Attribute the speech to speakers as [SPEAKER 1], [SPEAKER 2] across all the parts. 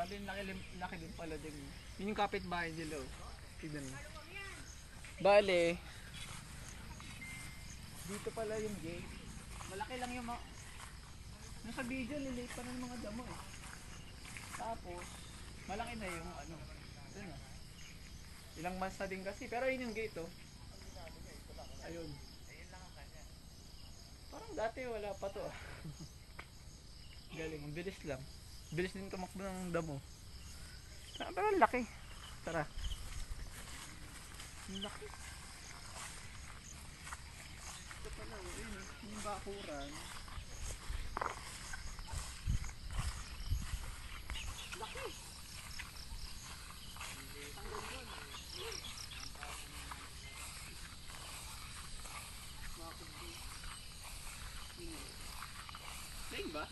[SPEAKER 1] Grabe, laki din pala din. Yun yung kapitbahay nila. Oh. Tignan mo. Bale, dito pala yung gate. Malaki lang yung mga... Nasa video, liliit pa ng mga damo eh. Tapos, malaki na yung ano. Dun ah. Ilang months na din kasi. Pero yun yung gate oh. Ayun. Parang dati wala pa to ah. Galing, ang bilis lang. Bilis din tumakbo ng damo. Pero ang laki. Tara. Ang laki. Ito pala, yun, yung bakuran. Laki. Hanggang doon. Makundi. Lain ba?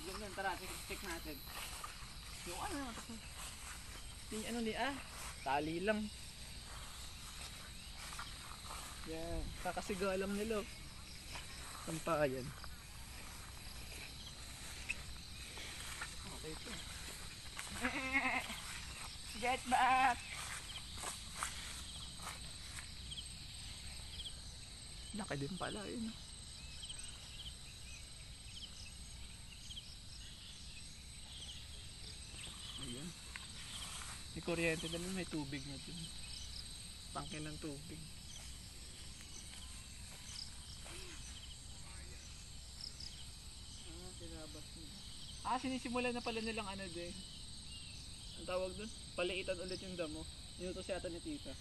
[SPEAKER 1] Ganun, tara, check natin. Yung ano, yung ano ni tali lang. Yan, kakasiga lang nila. Ang paa yan. Okay ito. Get back! Laki din pala yun. Ayan. May kuryente na, may tubig na dun. Tangke ng tubig. Tinabas nila. Sinisimulan na pala nilang ano din. Ang tawag dun? Paliitan ulit yung damo. Inutos yata ni tita.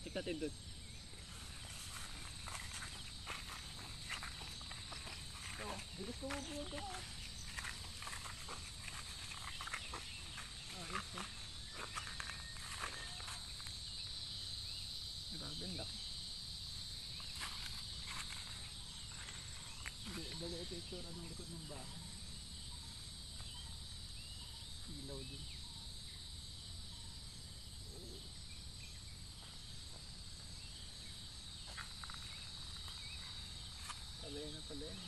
[SPEAKER 1] Check natin dun. Ito, bilis ko mo po ito. Ayos eh. Grabe ang laki. Baga ito yung tsura ng likod ng bahay. Ilaw din. Palaya na pala yan.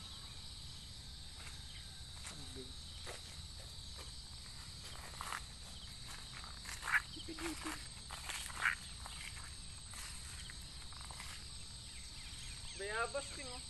[SPEAKER 1] Ang big. Ipig-ipig. Bayabas din oh.